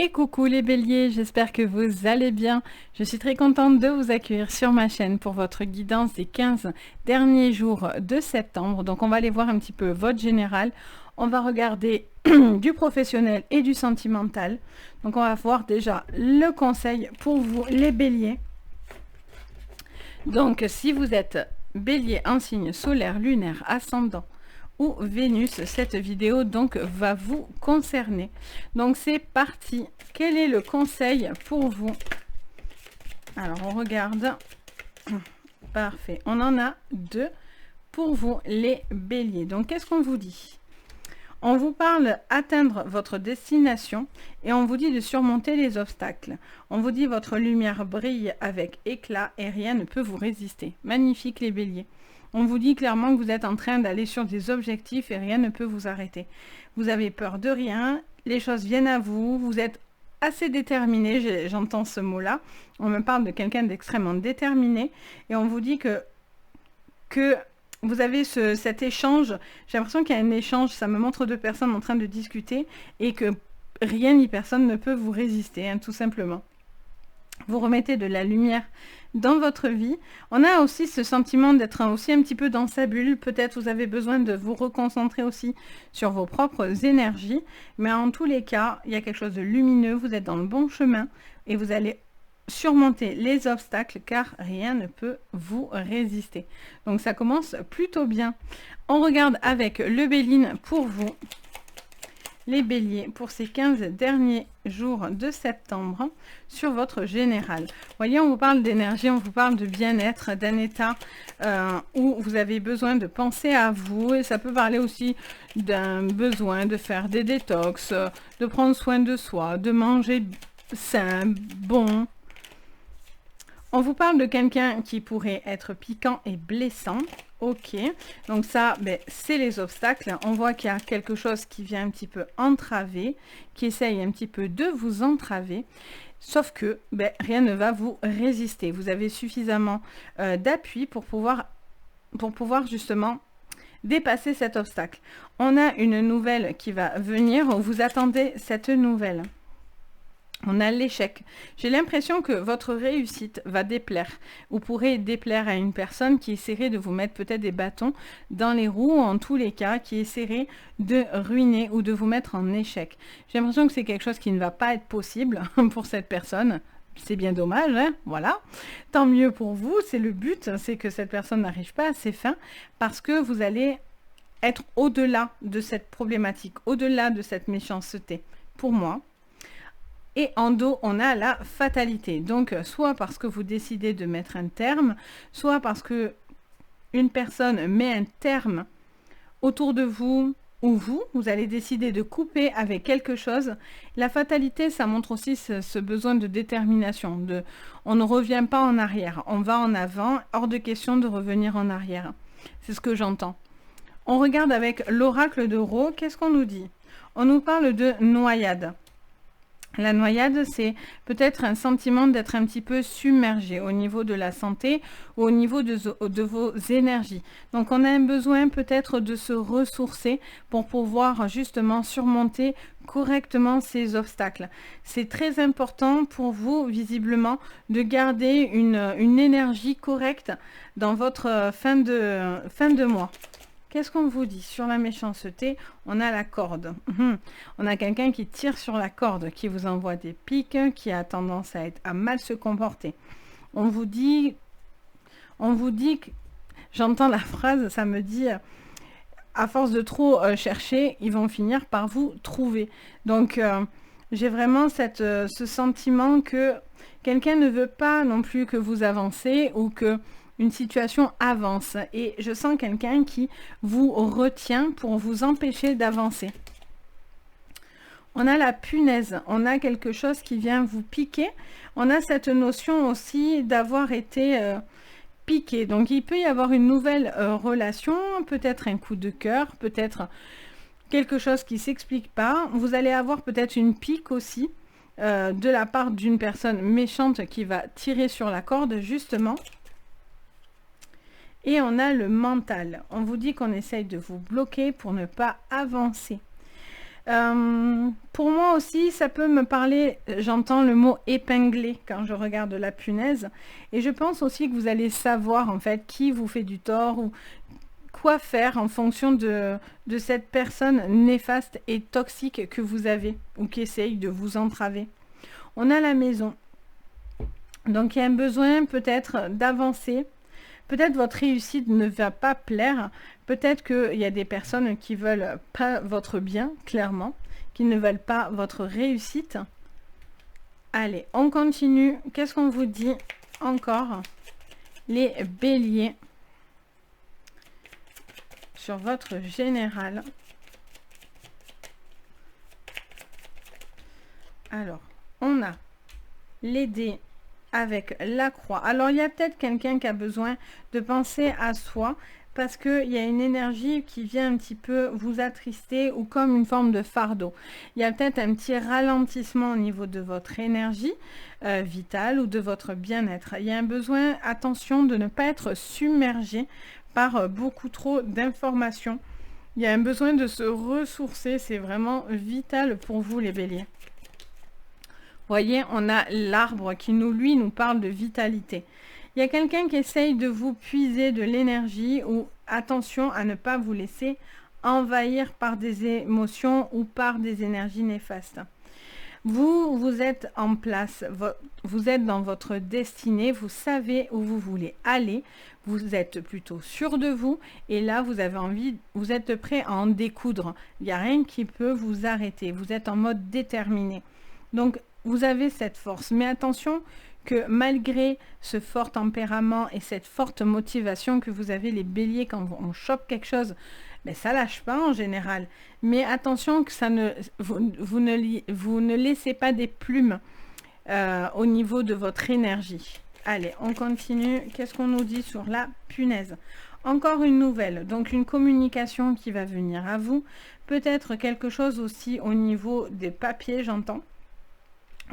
Et coucou les béliers, j'espère que vous allez bien. Je suis très contente de vous accueillir sur ma chaîne pour votre guidance des 15 derniers jours de septembre. Donc on va aller voir un petit peu votre général. On va regarder du professionnel et du sentimental. Donc on va voir déjà le conseil pour vous les béliers. Donc si vous êtes bélier en signe solaire, lunaire, ascendant ou Vénus, cette vidéo donc va vous concerner. Donc c'est parti. Quel est le conseil pour vous? Alors on regarde. Parfait. On en a deux pour vous les béliers. Donc qu'est-ce qu'on vous dit? On vous parle atteindre votre destination et on vous dit de surmonter les obstacles. On vous dit votre lumière brille avec éclat et rien ne peut vous résister. Magnifique les béliers. On vous dit clairement que vous êtes en train d'aller sur des objectifs et rien ne peut vous arrêter. Vous avez peur de rien, les choses viennent à vous, vous êtes assez déterminé, j'entends ce mot-là. On me parle de quelqu'un d'extrêmement déterminé et on vous dit que vous avez cet échange. J'ai l'impression qu'il y a un échange, ça me montre deux personnes en train de discuter et que rien ni personne ne peut vous résister, hein, tout simplement. Vous remettez de la lumière dans votre vie. On a aussi ce sentiment d'être aussi un petit peu dans sa bulle. Peut-être vous avez besoin de vous reconcentrer aussi sur vos propres énergies. Mais en tous les cas, il y a quelque chose de lumineux. Vous êtes dans le bon chemin et vous allez surmonter les obstacles car rien ne peut vous résister. Donc ça commence plutôt bien. On regarde avec le Béline pour vous. Les béliers, pour ces 15 derniers jours de septembre, sur votre général. Vous voyez, on vous parle d'énergie, on vous parle de bien-être, d'un état où vous avez besoin de penser à vous. Et ça peut parler aussi d'un besoin de faire des détox, de prendre soin de soi, de manger sain, bon. On vous parle de quelqu'un qui pourrait être piquant et blessant. Ok, donc ça, c'est les obstacles. On voit qu'il y a quelque chose qui vient un petit peu entraver, qui essaye un petit peu de vous entraver. Sauf que rien ne va vous résister. Vous avez suffisamment d'appui pour pouvoir justement dépasser cet obstacle. On a une nouvelle qui va venir. Vous attendez cette nouvelle. On a l'échec. J'ai l'impression que votre réussite va déplaire. Vous pourrez déplaire à une personne qui essaierait de vous mettre peut-être des bâtons dans les roues, ou en tous les cas, qui essaierait de ruiner ou de vous mettre en échec. J'ai l'impression que c'est quelque chose qui ne va pas être possible pour cette personne. C'est bien dommage, hein, voilà. Tant mieux pour vous, c'est le but, c'est que cette personne n'arrive pas à ses fins, parce que vous allez être au-delà de cette problématique, au-delà de cette méchanceté. Pour moi, et en dos, on a la fatalité. Donc, soit parce que vous décidez de mettre un terme, soit parce que une personne met un terme autour de vous, ou vous allez décider de couper avec quelque chose. La fatalité, ça montre aussi ce besoin de détermination. On ne revient pas en arrière, on va en avant, hors de question de revenir en arrière. C'est ce que j'entends. On regarde avec l'oracle de Rho, qu'est-ce qu'on nous dit? On nous parle de noyade. La noyade, c'est peut-être un sentiment d'être un petit peu submergé au niveau de la santé ou au niveau de vos énergies. Donc, on a un besoin peut-être de se ressourcer pour pouvoir justement surmonter correctement ces obstacles. C'est très important pour vous, visiblement, de garder une énergie correcte dans votre fin de mois. Qu'est-ce qu'on vous dit? Sur la méchanceté, on a la corde. On a quelqu'un qui tire sur la corde, qui vous envoie des pics, qui a tendance à mal se comporter. On vous dit que, j'entends la phrase, ça me dit, à force de trop chercher, ils vont finir par vous trouver. Donc, j'ai vraiment ce sentiment que quelqu'un ne veut pas non plus que vous avancez ou que une situation avance, et je sens quelqu'un qui vous retient pour vous empêcher d'avancer. On a la punaise, on a quelque chose qui vient vous piquer. On a cette notion aussi d'avoir été piqué. Donc il peut y avoir une nouvelle relation, peut-être un coup de cœur, peut-être quelque chose qui ne s'explique pas. Vous allez avoir peut-être une pique aussi de la part d'une personne méchante qui va tirer sur la corde justement. Et on a le mental. On vous dit qu'on essaye de vous bloquer pour ne pas avancer. Pour moi aussi, ça peut me parler, j'entends le mot épingler quand je regarde la punaise. Et je pense aussi que vous allez savoir en fait qui vous fait du tort ou quoi faire en fonction de cette personne néfaste et toxique que vous avez ou qui essaye de vous entraver. On a la maison. Donc il y a un besoin peut-être d'avancer. Peut-être votre réussite ne va pas plaire. Peut-être qu'il y a des personnes qui veulent pas votre bien, clairement, qui ne veulent pas votre réussite. Allez, on continue. Qu'est-ce qu'on vous dit encore? Les béliers. Sur votre général. Alors, on a les dés avec la croix. Alors, il y a peut-être quelqu'un qui a besoin de penser à soi parce qu'il y a une énergie qui vient un petit peu vous attrister ou comme une forme de fardeau. Il y a peut-être un petit ralentissement au niveau de votre énergie vitale ou de votre bien-être. Il y a un besoin, attention, de ne pas être submergé par beaucoup trop d'informations. Il y a un besoin de se ressourcer, c'est vraiment vital pour vous les béliers. Voyez, on a l'arbre qui lui nous parle de vitalité. Il y a quelqu'un qui essaye de vous puiser de l'énergie ou attention à ne pas vous laisser envahir par des émotions ou par des énergies néfastes. Vous êtes en place, vous êtes dans votre destinée, vous savez où vous voulez aller, vous êtes plutôt sûr de vous et là vous avez envie, vous êtes prêt à en découdre. Il n'y a rien qui peut vous arrêter, vous êtes en mode déterminé. Donc vous avez cette force, mais attention que malgré ce fort tempérament et cette forte motivation que vous avez les béliers quand on chope quelque chose, mais ça lâche pas en général. Mais attention que ça ne, vous ne laissez pas des plumes au niveau de votre énergie. Allez, on continue. Qu'est-ce qu'on nous dit sur la punaise? Encore une nouvelle, donc une communication qui va venir à vous. Peut-être quelque chose aussi au niveau des papiers, j'entends.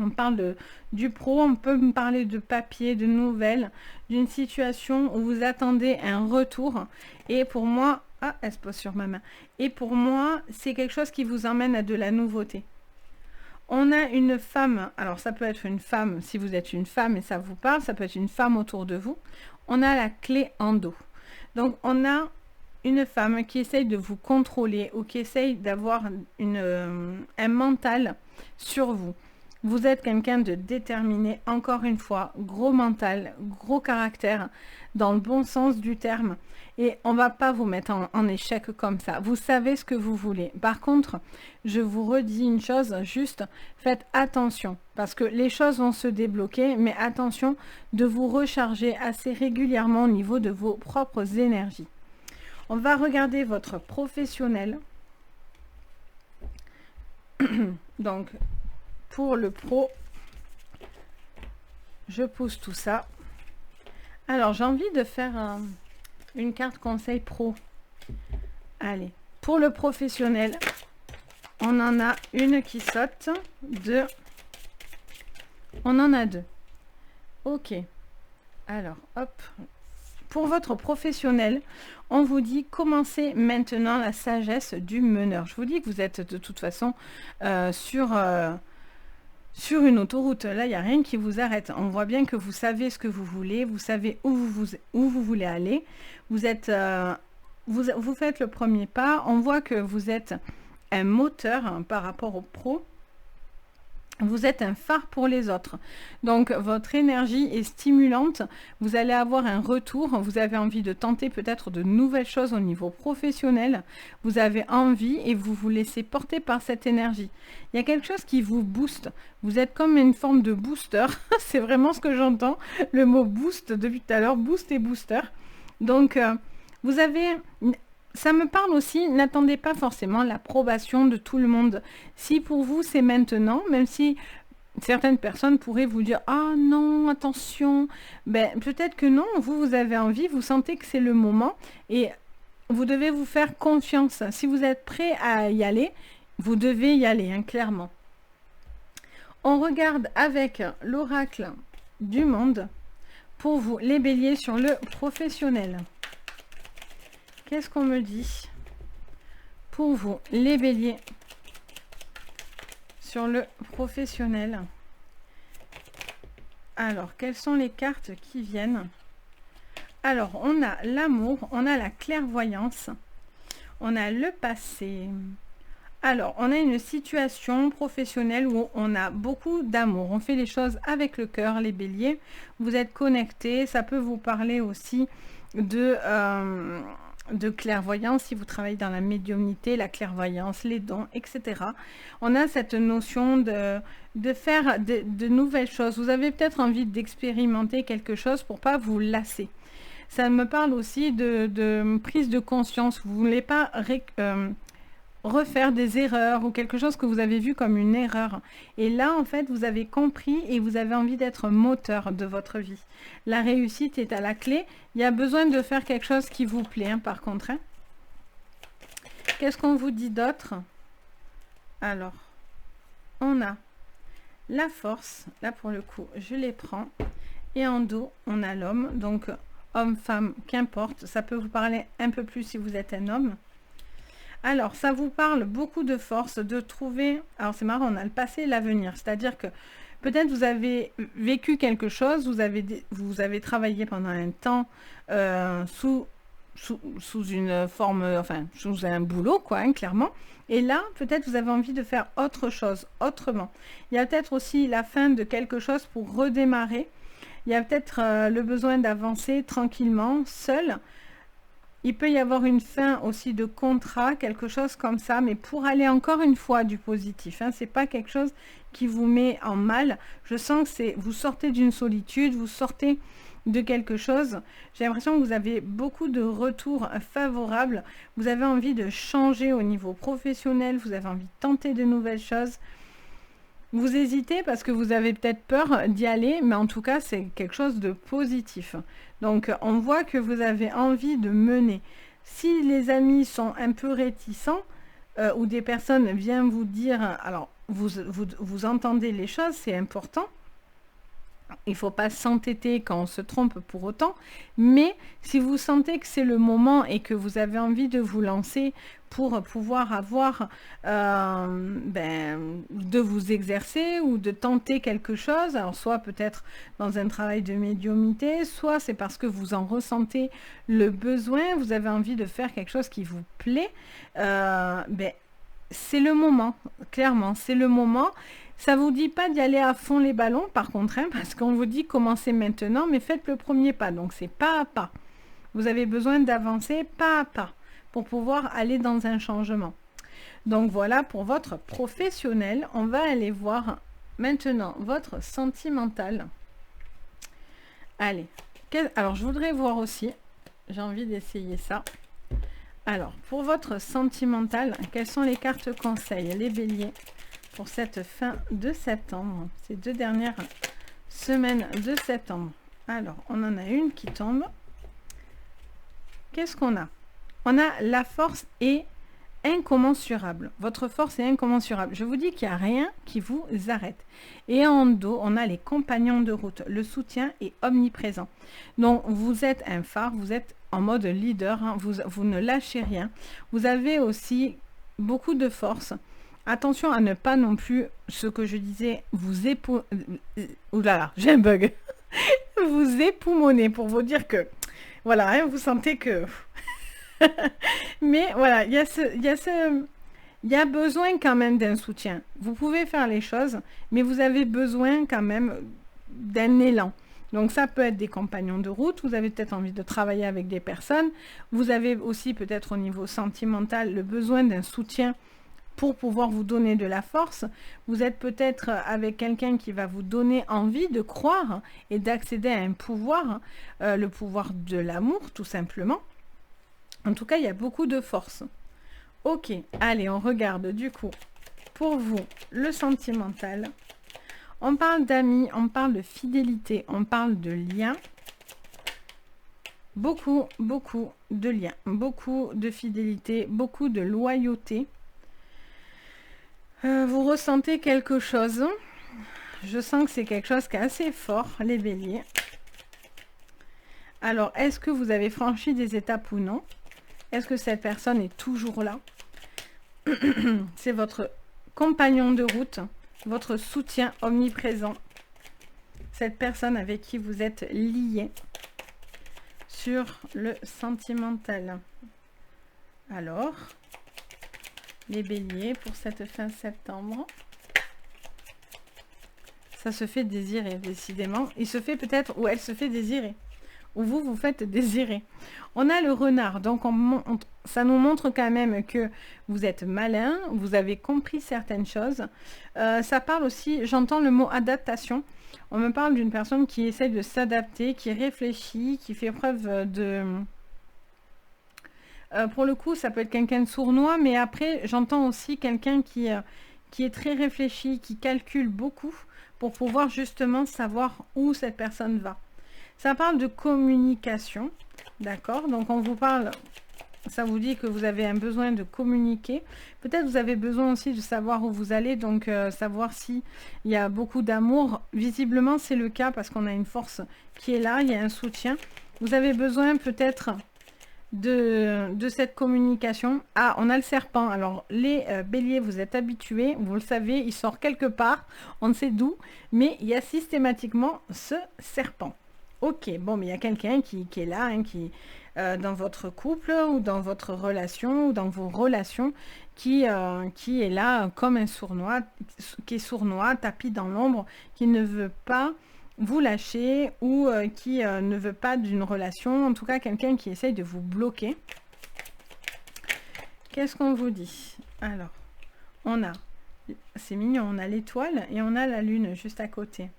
On parle du pro, on peut me parler de papier, de nouvelles, d'une situation où vous attendez un retour. Et pour moi, ah, elle se pose sur ma main. Et pour moi, c'est quelque chose qui vous emmène à de la nouveauté. On a une femme, alors ça peut être une femme, si vous êtes une femme et ça vous parle, ça peut être une femme autour de vous. On a la clé en dos. Donc on a une femme qui essaye de vous contrôler ou qui essaye d'avoir un mental sur vous. Vous êtes quelqu'un de déterminé, encore une fois, gros mental, gros caractère, dans le bon sens du terme. Et on ne va pas vous mettre en échec comme ça. Vous savez ce que vous voulez. Par contre, je vous redis une chose, juste faites attention. Parce que les choses vont se débloquer, mais attention de vous recharger assez régulièrement au niveau de vos propres énergies. On va regarder votre professionnel. Donc, pour le pro, je pousse tout ça. Alors, j'ai envie de faire une carte conseil pro. Allez, pour le professionnel, on en a une qui saute, deux. On en a deux. Ok. Alors, hop. Pour votre professionnel, on vous dit commencez maintenant la sagesse du meneur. Je vous dis que vous êtes de toute façon sur une autoroute. Là, il n'y a rien qui vous arrête. On voit bien que vous savez ce que vous voulez, vous savez où vous voulez aller. Vous êtes, vous faites le premier pas. On voit que vous êtes un moteur hein, par rapport au pro. Vous êtes un phare pour les autres. Donc, votre énergie est stimulante. Vous allez avoir un retour. Vous avez envie de tenter peut-être de nouvelles choses au niveau professionnel. Vous avez envie et vous vous laissez porter par cette énergie. Il y a quelque chose qui vous booste. Vous êtes comme une forme de booster. C'est vraiment ce que j'entends. Le mot boost depuis tout à l'heure. Boost et booster. Donc, vous avez... Ça me parle aussi, n'attendez pas forcément l'approbation de tout le monde. Si pour vous c'est maintenant, même si certaines personnes pourraient vous dire « Ah non, attention », ben peut-être que non, vous avez envie, vous sentez que c'est le moment et vous devez vous faire confiance. Si vous êtes prêt à y aller, vous devez y aller, hein, clairement. On regarde avec l'oracle du monde pour vous, les béliers, sur le professionnel. Qu'est-ce qu'on me dit pour vous, les béliers, sur le professionnel. Alors, quelles sont les cartes qui viennent? Alors, on a l'amour, on a la clairvoyance, on a le passé. Alors, on a une situation professionnelle où on a beaucoup d'amour. On fait les choses avec le cœur, les béliers. Vous êtes connectés. Ça peut vous parler aussi de clairvoyance si vous travaillez dans la médiumnité, la clairvoyance, les dons, etc. On a cette notion de faire de nouvelles choses. Vous avez peut-être envie d'expérimenter quelque chose pour pas vous lasser. Ça me parle aussi de prise de conscience. Vous ne voulez pas refaire des erreurs ou quelque chose que vous avez vu comme une erreur. Et là, en fait, vous avez compris et vous avez envie d'être moteur de votre vie. La réussite est à la clé. Il y a besoin de faire quelque chose qui vous plaît, hein, par contre. Hein. Qu'est-ce qu'on vous dit d'autre? Alors, on a la force. Là, pour le coup, je les prends. Et en dos, on a l'homme. Donc, homme, femme, qu'importe. Ça peut vous parler un peu plus si vous êtes un homme. Alors, ça vous parle beaucoup de force, de trouver... Alors, c'est marrant, on a le passé et l'avenir. C'est-à-dire que peut-être vous avez vécu quelque chose, vous avez travaillé pendant un temps sous une forme, enfin, sous un boulot, quoi, hein, clairement. Et là, peut-être vous avez envie de faire autre chose, autrement. Il y a peut-être aussi la fin de quelque chose pour redémarrer. Il y a peut-être le besoin d'avancer tranquillement, seul. Il peut y avoir une fin aussi de contrat, quelque chose comme ça, mais pour aller encore une fois du positif. Hein, c'est pas quelque chose qui vous met en mal. Je sens que c'est vous sortez d'une solitude, vous sortez de quelque chose. J'ai l'impression que vous avez beaucoup de retours favorables. Vous avez envie de changer au niveau professionnel, vous avez envie de tenter de nouvelles choses. Vous hésitez parce que vous avez peut-être peur d'y aller, mais en tout cas, c'est quelque chose de positif. Donc, on voit que vous avez envie de mener. Si les amis sont un peu réticents, ou des personnes viennent vous dire, alors, vous entendez les choses, c'est important. Il ne faut pas s'entêter quand on se trompe pour autant, mais si vous sentez que c'est le moment et que vous avez envie de vous lancer pour pouvoir avoir, de vous exercer ou de tenter quelque chose, alors soit peut-être dans un travail de médiumnité, soit c'est parce que vous en ressentez le besoin, vous avez envie de faire quelque chose qui vous plaît, c'est le moment, clairement, c'est le moment. Ça ne vous dit pas d'y aller à fond les ballons, par contre, hein, parce qu'on vous dit commencez maintenant, mais faites le premier pas. Donc, c'est pas à pas. Vous avez besoin d'avancer pas à pas pour pouvoir aller dans un changement. Donc, voilà pour votre professionnel. On va aller voir maintenant votre sentimental. Allez. Alors, je voudrais voir aussi. J'ai envie d'essayer ça. Alors, pour votre sentimental, quelles sont les cartes conseils, les béliers, pour cette fin de septembre, ces 2 dernières semaines de septembre? Alors, on en a une qui tombe. Qu'est-ce qu'on a? On a la force est incommensurable. Votre force est incommensurable. Je vous dis qu'il n'y a rien qui vous arrête. Et en dos, on a les compagnons de route. Le soutien est omniprésent. Donc, vous êtes un phare, vous êtes en mode leader, hein, vous ne lâchez rien. Vous avez aussi beaucoup de force. Attention à ne pas non plus, ce que je disais, oulala, j'ai un bug. Vous époumonez pour vous dire que, voilà, hein, vous sentez que... Mais voilà, il y a besoin quand même d'un soutien. Vous pouvez faire les choses, mais vous avez besoin quand même d'un élan. Donc ça peut être des compagnons de route, vous avez peut-être envie de travailler avec des personnes, vous avez aussi peut-être au niveau sentimental le besoin d'un soutien pour pouvoir vous donner de la force. Vous êtes peut-être avec quelqu'un qui va vous donner envie de croire et d'accéder à un pouvoir, le pouvoir de l'amour tout simplement. En tout cas, il y a beaucoup de force. Ok, allez, on regarde du coup pour vous le sentimental. On parle d'amis, on parle de fidélité, on parle de liens. Beaucoup, beaucoup de liens, beaucoup de fidélité, beaucoup de loyauté. Vous ressentez quelque chose. Je sens que c'est quelque chose qui est assez fort, les béliers. Alors, est-ce que vous avez franchi des étapes ou non? Est-ce que cette personne est toujours là? C'est votre compagnon de route. votre soutien omniprésent. Cette personne avec qui vous êtes lié sur le sentimental. Alors, les béliers pour cette fin septembre. Ça se fait désirer, décidément. Il se fait peut-être, ou elle se fait désirer. Ou vous, vous faites désirer. On a le renard, donc ça nous montre quand même que vous êtes malin, vous avez compris certaines choses. Ça parle aussi, j'entends le mot adaptation. On me parle d'une personne qui essaie de s'adapter, qui réfléchit, qui fait preuve de... pour le coup, ça peut être quelqu'un de sournois, mais après, j'entends aussi quelqu'un qui est très réfléchi, qui calcule beaucoup pour pouvoir justement savoir où cette personne va. Ça parle de communication, d'accord? Donc on vous parle, ça vous dit que vous avez un besoin de communiquer. Peut-être vous avez besoin aussi de savoir où vous allez, donc savoir s'il y a beaucoup d'amour. Visiblement c'est le cas parce qu'on a une force qui est là, il y a un soutien. Vous avez besoin peut-être de cette communication. Ah, on a le serpent. Alors les béliers, vous êtes habitués, vous le savez, il sort quelque part, on ne sait d'où, mais il y a systématiquement ce serpent. Ok, bon, mais il y a quelqu'un qui est là, hein, qui dans votre couple ou dans votre relation ou dans vos relations, qui est là comme un sournois, qui est sournois, tapis dans l'ombre, qui ne veut pas vous lâcher ou qui ne veut pas d'une relation, en tout cas quelqu'un qui essaye de vous bloquer. Qu'est-ce qu'on vous dit? Alors, on a, c'est mignon, on a l'étoile et on a la lune juste à côté.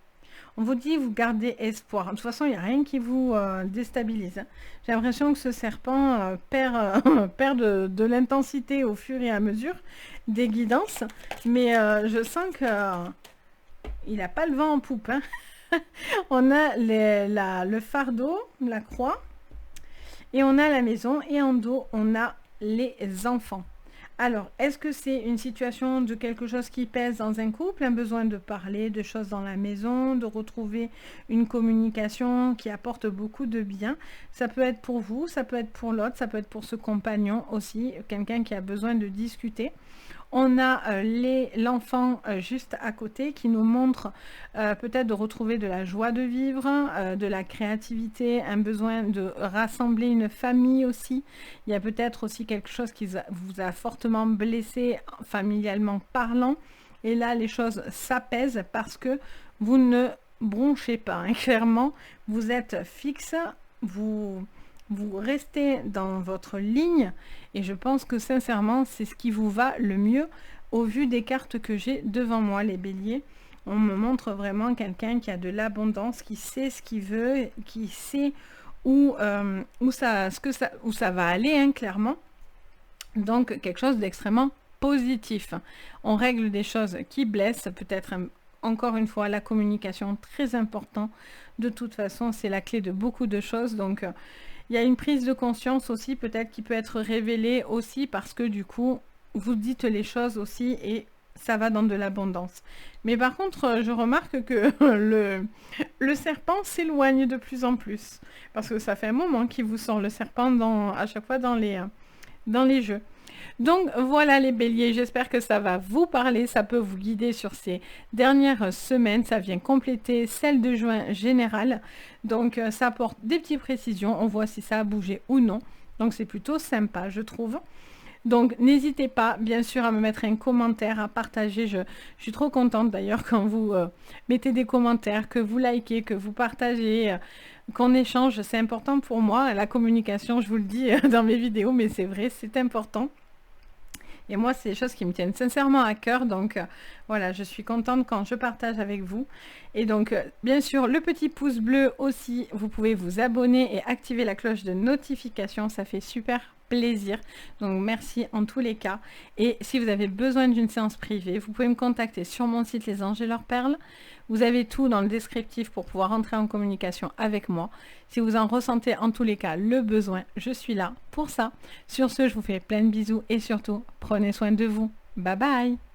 On vous dit, vous gardez espoir. De toute façon, il n'y a rien qui vous déstabilise. J'ai l'impression que ce serpent perd de l'intensité au fur et à mesure des guidances. Mais je sens qu'il n'a pas le vent en poupe. Hein. On a le fardeau, la croix. Et on a la maison. Et en dos, on a les enfants. Alors, est-ce que c'est une situation de quelque chose qui pèse dans un couple, un besoin de parler de choses dans la maison, de retrouver une communication qui apporte beaucoup de bien? Ça peut être pour vous, ça peut être pour l'autre, ça peut être pour ce compagnon aussi, quelqu'un qui a besoin de discuter. On a l'enfant juste à côté qui nous montre peut-être de retrouver de la joie de vivre, de la créativité, un besoin de rassembler une famille aussi. Il y a peut-être aussi quelque chose qui vous a fortement blessé familialement parlant. Et là, les choses s'apaisent parce que vous ne bronchez pas. Hein. Clairement, vous êtes fixe, vous restez dans votre ligne et je pense que sincèrement c'est ce qui vous va le mieux au vu des cartes que j'ai devant moi, les béliers. On me montre vraiment quelqu'un qui a de l'abondance, qui sait ce qu'il veut, qui sait où ça va aller, hein, clairement. Donc quelque chose d'extrêmement positif. On règle des choses qui blessent, peut-être encore une fois la communication, très important. De toute façon c'est la clé de beaucoup de choses, donc il y a une prise de conscience aussi, peut-être qui peut être révélée aussi parce que du coup, vous dites les choses aussi et ça va dans de l'abondance. Mais par contre, je remarque que le serpent s'éloigne de plus en plus. Parce que ça fait un moment qu'il vous sort le serpent à chaque fois dans les jeux. Donc voilà les béliers, j'espère que ça va vous parler, ça peut vous guider sur ces dernières semaines, ça vient compléter celle de juin générale, donc ça apporte des petites précisions, on voit si ça a bougé ou non, donc c'est plutôt sympa je trouve. Donc n'hésitez pas bien sûr à me mettre un commentaire, à partager, je suis trop contente d'ailleurs quand vous mettez des commentaires, que vous likez, que vous partagez, qu'on échange, c'est important pour moi, la communication je vous le dis dans mes vidéos, mais c'est vrai, c'est important. Et moi, c'est des choses qui me tiennent sincèrement à cœur. Donc, voilà, je suis contente quand je partage avec vous. Et donc, bien sûr, le petit pouce bleu aussi, vous pouvez vous abonner et activer la cloche de notification. Ça fait super plaisir. Donc, merci en tous les cas. Et si vous avez besoin d'une séance privée, vous pouvez me contacter sur mon site Les Anges et leurs perles. Vous avez tout dans le descriptif pour pouvoir entrer en communication avec moi. Si vous en ressentez en tous les cas le besoin, je suis là pour ça. Sur ce, je vous fais plein de bisous et surtout, prenez soin de vous. Bye bye!